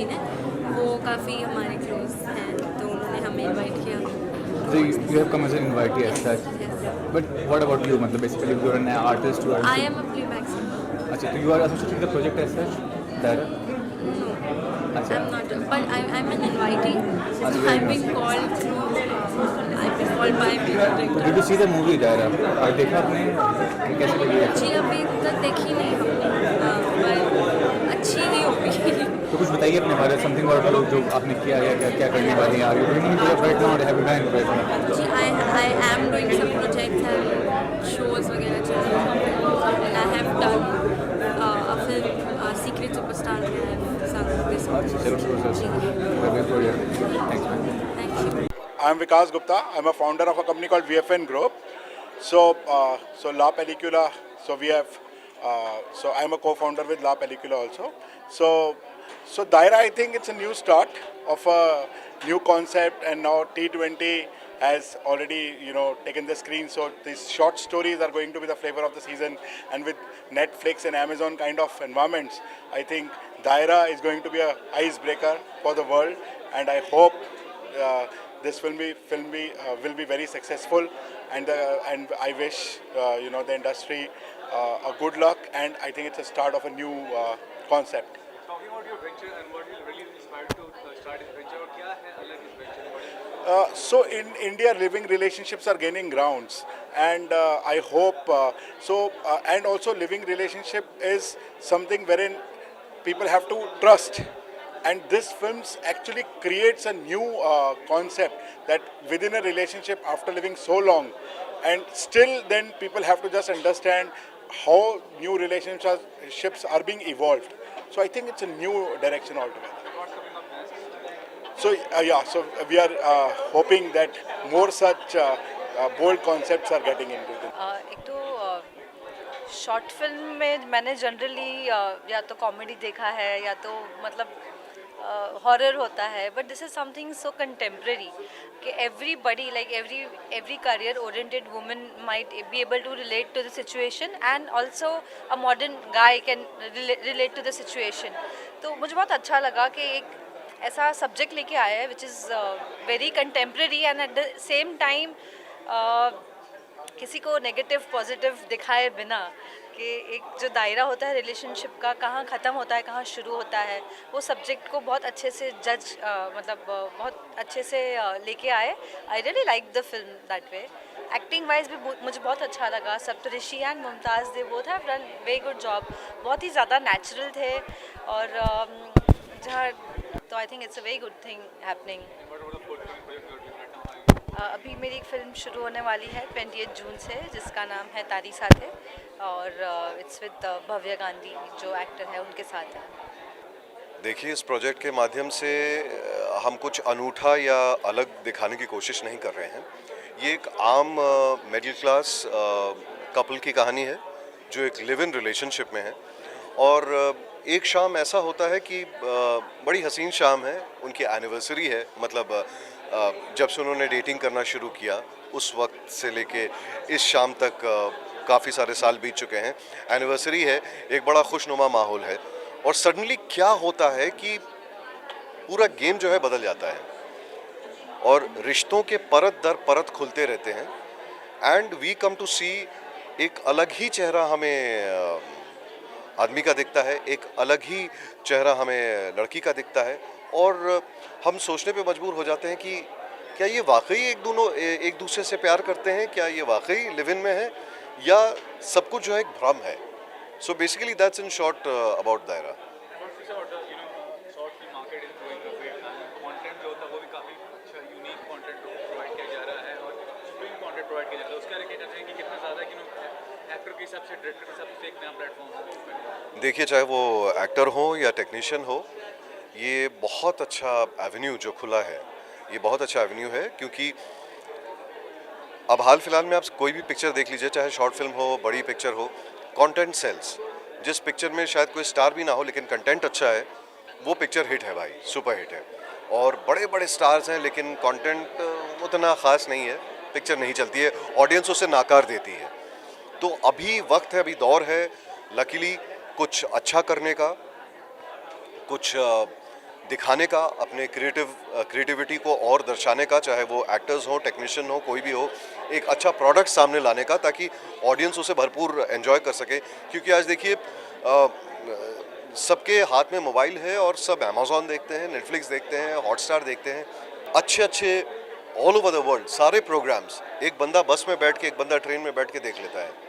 जी ने, वो काफ़ी हमारे क्लोज हैं, तो उन्होंने हमें इनवाइट किया। So you have come as an invitee as such. But what about you? मतलब basically you're an artist. You are. I am a playback singer. अच्छा, तो you are associated with the project as such. Daira. No, I अच्छा. Am not, but I am an invitee. अच्छा, I very am nice. Being called through, I am being called by music तो did you see the director. movie Daira? और देखा आपने कि कैसी लगी है? जी अभी तक देखी नहीं हमने, पर अच्छी ही होगी। तो कुछ बताइए अपने बारे में, समथिंग और जो आपने किया है, क्या क्या करने वाले हैं, are you doing any project right now और have you done any project now? जी I am doing some projects and shows वगैरह चल रहे हैं, and I have done a film Secret Superstar में आई हैव संग दिस अच्छा, चलो शुरू से very good, thanks ma'am. Thank you. I'm Vikas Gupta. I'm a founder of a company called VFN Group. So La Pellicula. So we have. So I'm a co-founder with La Pellicula also. So Daira, I think it's a new start of a new concept, and now T20 has already taken the screen. So these short stories are going to be the flavor of the season, and with Netflix and Amazon kind of environments, I think Daira is going to be a icebreaker for the world, and I hope. This film will be very successful, and I wish the industry a good luck, and I think it's a start of a new concept. Talking about your venture and what will really inspired to start this venture, और क्या है अलग इस venture में? So in India, living relationships are gaining grounds, and I hope and also living relationship is something wherein people have to trust. And this films actually creates a new concept that within a relationship after living so long, and still then people have to just understand how new relationships are being evolved. So I think it's a new direction altogether. What's coming up next? So we are hoping that more such bold concepts are getting into this. एक तो short film में मैंने generally या तो comedy देखा है या तो मतलब हॉरर होता है, but this is something so contemporary कि everybody like every career oriented women might be able to relate to the situation, and also a modern guy can relate to the situation. तो मुझे बहुत अच्छा लगा कि एक ऐसा सब्जेक्ट लेके आया है which is very contemporary and at the same time किसी को नेगेटिव पॉजिटिव दिखाए बिना कि एक जो दायरा होता है रिलेशनशिप का, कहाँ ख़त्म होता है कहाँ शुरू होता है, वो सब्जेक्ट को बहुत अच्छे से बहुत अच्छे से लेके आए. I really like the film that way. Acting wise भी मुझे बहुत अच्छा लगा. Saptarishi and Mumtaz they both have done very good job. बहुत ही ज़्यादा नेचुरल थे और जहाँ तो I think it's a very good thing happening. अभी मेरी एक फिल्म शुरू होने वाली है 28 जून से, जिसका नाम है तारी साथ है, और इट्स विद भव्य गांधी जो एक्टर है उनके साथ है. देखिए, इस प्रोजेक्ट के माध्यम से हम कुछ अनूठा या अलग दिखाने की कोशिश नहीं कर रहे हैं. ये एक आम मिडिल क्लास कपल की कहानी है जो एक लिव इन रिलेशनशिप में है, और एक शाम ऐसा होता है कि बड़ी हसीन शाम है, उनकी एनिवर्सरी है. मतलब जब से उन्होंने डेटिंग करना शुरू किया उस वक्त से लेके इस शाम तक काफ़ी सारे साल बीत चुके हैं. एनिवर्सरी है, एक बड़ा खुशनुमा माहौल है, और सडनली क्या होता है कि पूरा गेम जो है बदल जाता है और रिश्तों के परत दर परत खुलते रहते हैं. एंड वी कम टू सी एक अलग ही चेहरा हमें आदमी का दिखता है, एक अलग ही चेहरा हमें लड़की का दिखता है, और हम सोचने पे मजबूर हो जाते हैं कि क्या ये वाकई एक दूसरे से प्यार करते हैं, क्या ये वाकई लिव इन में है, या सब कुछ जो है एक भ्रम है. So basically that's in short about Daira. Short film market is growing a bit, content जो होता है वो भी काफ़ी अच्छा यूनिक कंटेंट प्रोवाइड किया जा रहा है और सुप्रीम कंटेंट प्रोवाइड किया जा रहा है. उसके बारे में क्या कहते हैं कि कितना ज़्यादा एक्टर के हिसाब से, डायरेक्टर के हिसाब से एक नया प्लेटफॉर्म है. देखिए, चाहे वो एक्टर हो या टेक्नीशियन हो, ये बहुत अच्छा एवेन्यू जो खुला है, ये बहुत अच्छा एवेन्यू है. क्योंकि अब हाल फिलहाल में आप कोई भी पिक्चर देख लीजिए, चाहे शॉर्ट फिल्म हो, बड़ी पिक्चर हो, कंटेंट सेल्स. जिस पिक्चर में शायद कोई स्टार भी ना हो लेकिन कंटेंट अच्छा है, वो पिक्चर हिट है भाई, सुपर हिट है. और बड़े बड़े स्टार्स हैं लेकिन कंटेंट उतना ख़ास नहीं है, पिक्चर नहीं चलती है, ऑडियंस उसे नाकार देती है. तो अभी वक्त है, अभी दौर है लकीली कुछ अच्छा करने का, कुछ दिखाने का, अपने क्रिएटिविटी को और दर्शाने का, चाहे वो एक्टर्स हो, टेक्नीशियन हो, कोई भी हो, एक अच्छा प्रोडक्ट सामने लाने का, ताकि ऑडियंस उसे भरपूर एंजॉय कर सके। क्योंकि आज देखिए सबके हाथ में मोबाइल है और सब अमेज़ॉन देखते हैं, नेटफ्लिक्स देखते हैं, हॉटस्टार देखते हैं, अच्छे ऑल ओवर द वर्ल्ड सारे प्रोग्राम्स एक बंदा बस में बैठ के, एक बंदा ट्रेन में बैठ के देख लेता है।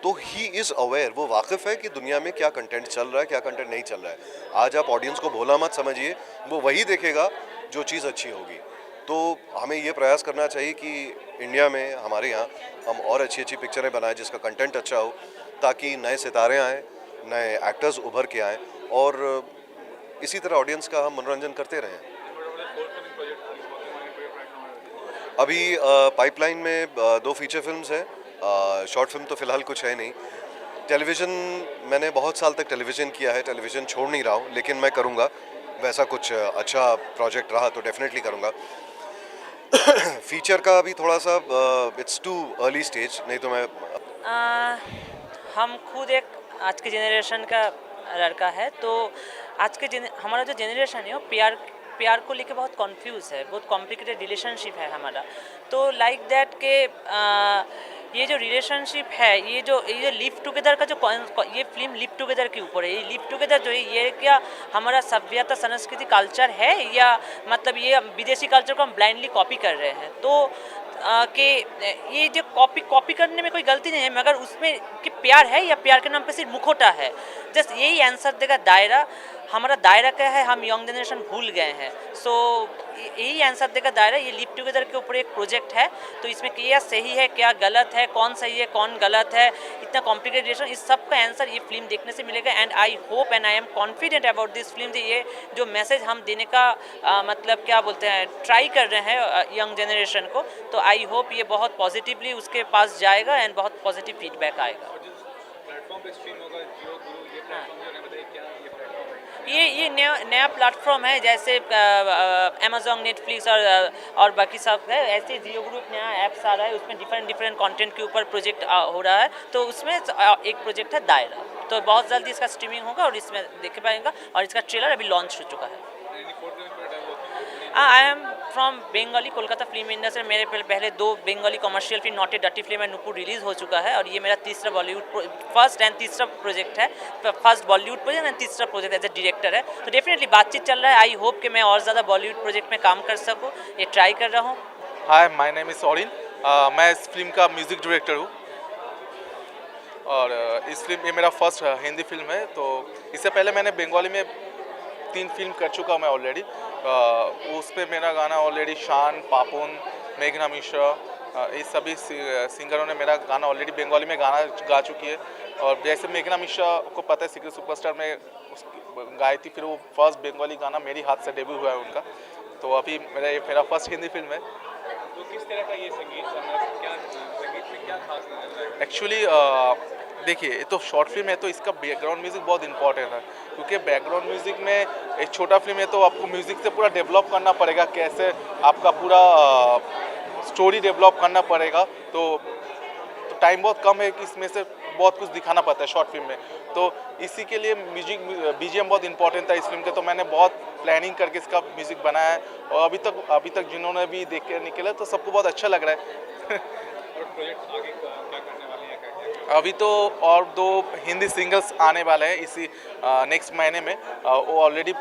तो ही इज़ अवेयर, वो वाकिफ़ है कि दुनिया में क्या कंटेंट चल रहा है, क्या कंटेंट नहीं चल रहा है। आज आप ऑडियंस को भोला मत समझिए, वो वही देखेगा जो चीज़ अच्छी होगी। तो हमें ये प्रयास करना चाहिए कि इंडिया में, हमारे यहाँ, हम और अच्छी पिक्चरें बनाएं जिसका कंटेंट अच्छा हो, ताकि नए सितारे आएँ, नए एक्टर्स उभर के आएँ और इसी तरह ऑडियंस का हम मनोरंजन करते रहें। अभी पाइपलाइन में 2 फीचर फिल्म्स हैं, शॉर्ट फिल्म तो फ़िलहाल कुछ है नहीं। टेलीविज़न, मैंने बहुत साल तक टेलीविज़न किया है, टेलीविज़न छोड़ नहीं रहा हूँ, लेकिन मैं करूँगा। वैसा कुछ अच्छा प्रोजेक्ट रहा तो डेफिनेटली करूँगा। फीचर का अभी थोड़ा सा इट्स टू अर्ली स्टेज, नहीं तो मैं हम खुद एक आज के जनरेशन का लड़का है, तो आज के हमारा जो जनरेशन है वो प्यार को लेके बहुत कंफ्यूज है, बहुत कॉम्प्लिकेटेड रिलेशनशिप है हमारा। तो लाइक दैट के ये जो रिलेशनशिप है, ये जो लिव टुगेदर का जो ये फिल्म लिव टुगेदर के ऊपर है। ये लिव टुगेदर जो है, ये क्या हमारा सभ्यता, संस्कृति, कल्चर है, या मतलब ये विदेशी कल्चर को हम ब्लाइंडली कॉपी कर रहे हैं। तो कि ये जो कॉपी करने में कोई गलती नहीं है, मगर उसमें कि प्यार है या प्यार के नाम पे सिर्फ मुखौटा है। जस्ट यही आंसर देगा दायरा। हमारा दायरा क्या है, हम यंग जनरेशन भूल गए हैं। सो यही आंसर देगा दायरा। ये लिव टुगेदर के ऊपर एक प्रोजेक्ट है, तो इसमें क्या सही है, क्या गलत है, कौन सही है, कौन गलत है, इतना कॉम्प्लिकेटेड रिलेशन, इस सब का आंसर ये फिल्म देखने से मिलेगा। And I hope and I am confident about this film. ये जो मैसेज हम देने का मतलब क्या बोलते हैं, ट्राई कर रहे हैं यंग जनरेशन को, तो आई होप ये बहुत पॉजिटिवली उसके पास जाएगा एंड बहुत पॉजिटिव फीडबैक आएगा। प्लेटफॉर्म पे स्ट्रीम होगा, जियो गुरु, ये प्लेटफॉर्म जो है, बताइए क्या ये प्लेटफॉर्म है? ये नया प्लेटफॉर्म है, जैसे अमेज़ॉन, नेटफ्लिक्स और बाकी सब है। ऐसे जियो ग्रुप नया ऐप्स आ रहा है, उसमें डिफरेंट कंटेंट के ऊपर प्रोजेक्ट हो रहा है। तो उसमें एक प्रोजेक्ट है दायरा, तो बहुत जल्दी इसका स्ट्रीमिंग होगा और इसमें देख पाएगा। और इसका ट्रेलर अभी लॉन्च हो चुका है। I am from Bengali, Kolkata film industry. मेरे पहले 2 Bengali commercial film, not a dirty film and Nupur, release हो चुका है। और ये मेरा तीसरा बॉलीवुड, फर्स्ट एंड तीसरा प्रोजेक्ट है। फर्स्ट बॉलीवुड प्रोजेक्ट एंड तीसरा प्रोजेक्ट एज ए डायरेक्टर है। तो डेफिनेटली बातचीत चल रहा है। आई होप कि मैं और ज़्यादा बॉलीवुड प्रोजेक्ट में काम कर सकूँ, ये ट्राई कर रहा हूँ। हाय, माय नेम इज़ ऑरिन। मैं इस फिल्म का म्यूज़िक डायरेक्टर हूँ और इस फिल्म, ये मेरा फर्स्ट हिंदी फिल्म है। तो इससे पहले मैंने बंगाली में 3 फिल्म कर चुका मैं ऑलरेडी। उस पर मेरा गाना ऑलरेडी शान, पापुन, मेघना मिश्रा, ये सभी सिंगरों ने मेरा गाना ऑलरेडी बंगाली में गाना गा चुकी है। और जैसे मेघना मिश्रा को पता है, सीक्रेट सुपरस्टार में गाई थी, फिर वो फर्स्ट बंगाली गाना मेरी हाथ से डेब्यू हुआ है उनका। तो अभी मेरा फर्स्ट हिंदी फिल्म है। तो किस तरह का ये संगीत, क्या संगीत में क्या खास नजर आएगा? एक्चुअली देखिए, ये तो शॉर्ट फिल्म है, तो इसका बैकग्राउंड म्यूज़िक बहुत इंपॉर्टेंट है। क्योंकि बैकग्राउंड म्यूज़िक में, एक छोटा फिल्म है तो आपको म्यूज़िक से पूरा डेवलप करना पड़ेगा, कैसे आपका पूरा स्टोरी डेवलप करना पड़ेगा। तो टाइम बहुत कम है कि इसमें से बहुत कुछ दिखाना पड़ता है शॉर्ट फिल्म में। तो इसी के लिए म्यूजिक, बीजीएम बहुत इंपॉर्टेंट था इस फिल्म के। तो मैंने बहुत प्लानिंग करके इसका म्यूज़िक बनाया है और अभी तक जिन्होंने भी देख के निकला तो सबको बहुत अच्छा लग रहा है। और प्रोजेक्ट आगे क्या करने वाले हैं, क्या अभी तो और 2 हिंदी सिंगल्स आने वाले हैं इसी नेक्स्ट महीने में। वो already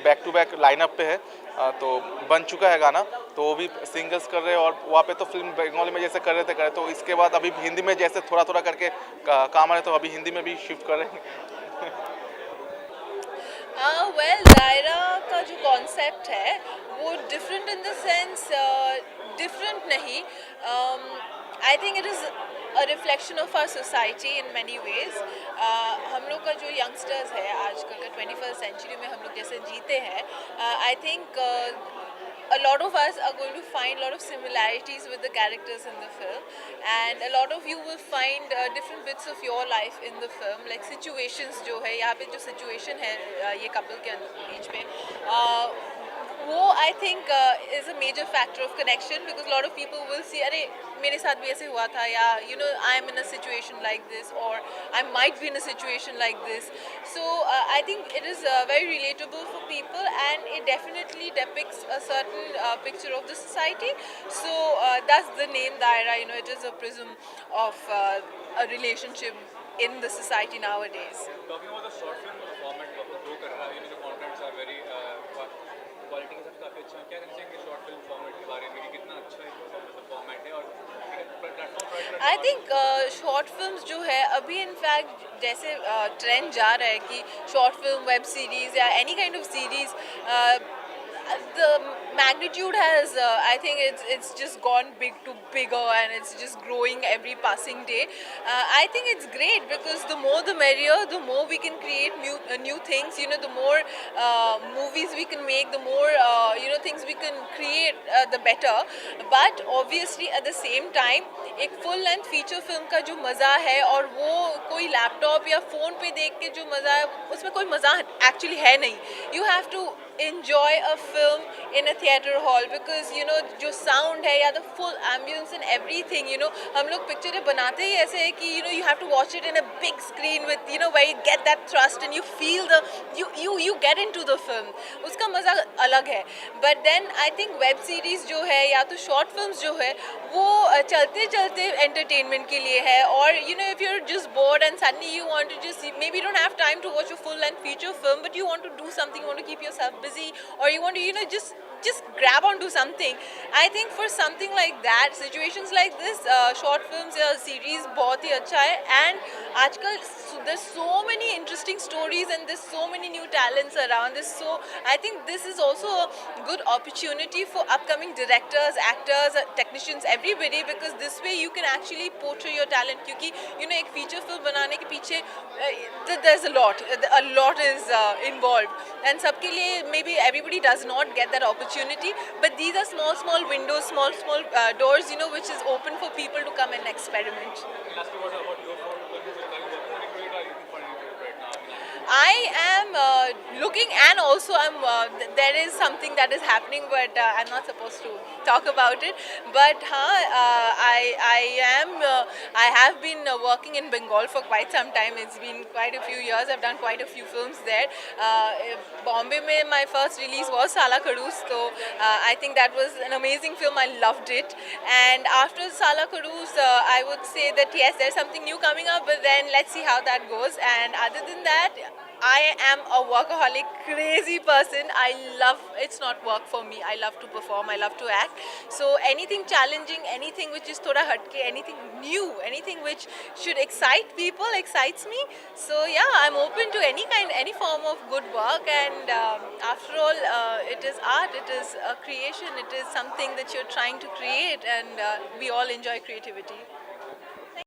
back to back lineup पे है, तो बन चुका है गाना, तो वो भी सिंगल्स कर रहे हैं। और वहाँ पे तो फिल्म बंगाली में जैसे कर रहे थे तो इसके बाद अभी हिंदी में जैसे थोड़ा करके काम आ रहे, तो अभी हिंदी में भी शिफ्ट कर रहे हैं। वेल, दायरा का जो कॉन्सेप्ट है वो different in the sense, different नहीं, I think it is a reflection of our society in many ways. हम लोग का जो यंगस्टर्स है आजकल का 21st सेंचुरी में हम लोग जैसे जीते हैं, I think a lot of us are going to find a lot of similarities with the characters in the film, and a lot of you will find different bits of your life in the film, like situations जो है यहाँ पे जो situation है ये couple के बीच में, वो I think is a major factor of connection because lot of people will see अरे मेरे साथ भी ऐसे हुआ था या you know I am in a situation like this और I might be in a situation like this so I think it is very relatable for people and it definitely depicts a certain picture of the society. So that's the name Daira, you know, it is a prism of a relationship in the society nowadays. Talking about the short film format grow कर रहा है, you know the contents are very quality के साथ काफ़ी अच्छा है। क्या कहना चाहेंगे शॉर्ट फिल्म फॉर्मेट के बारे में कि कितना अच्छा है फॉर्मेट है और platform I think short films जो है अभी इनफैक्ट जैसे ट्रेंड जा रहा है कि शॉर्ट फिल्म वेब सीरीज़ या any kind of series the magnitude has I think it's just gone big to bigger and it's just growing every passing day. I think it's great because the more the merrier, the more we can create new things, you know, the more movies we can make, the more you know things we can create, the better. But obviously at the same time एक full length feature film का जो मज़ा है और वो कोई laptop या phone पे देख के जो मज़ा है उसमें कोई मज़ा एक्चुअली है नहीं. You have to enjoy a film in a theater hall because you know जो sound है या the full ambience and everything, you know हम लोग पिक्चरें बनाते ही ऐसे है कि you know you have to watch it in a big screen with you know where you get that thrust and you feel the you get into the film. उसका मज़ा अलग है. But then I think web series जो है या तो short films जो है वो चलते चलते entertainment के लिए है और you know if you're just bored and suddenly you want to just maybe you don't have time to watch a full length feature film but you want to do something, you want to keep yourself busy or you want to you know just grab onto something. I think for something like that, situations like this, short films या series बहुत ही अच्छा है and आजकल there's so many interesting stories and there's so many new talents around this, so I think this is also a good opportunity for upcoming directors, actors, technicians, everybody because this way you can actually portray your talent क्योंकि you know एक feature film बनाने के पीछे there's a lot is involved and सबके लिए maybe everybody does not get that opportunity but these are small windows, small doors, you know, which is open for people to come and experiment. Lastly, what about your film? Are you working on it or are you looking for anything right now? I am looking and also there is something that is happening but I'm not supposed to talk about it but I have been working in Bengal for quite some time. It's been quite a few years. I've done quite a few films there. Bombay mein my first release was Sala Khadoos, so I think that was an amazing film. I loved it and after Sala Khadoos I would say that yes, there's something new coming up but then let's see how that goes and other than that I am a workaholic, crazy person. It's not work for me. I love to perform, I love to act. So anything challenging, anything which is thoda hatke, anything new, anything which should excite people excites me. So yeah, I'm open to any form of good work and after all, it is art, it is a creation, it is something that you're trying to create and we all enjoy creativity.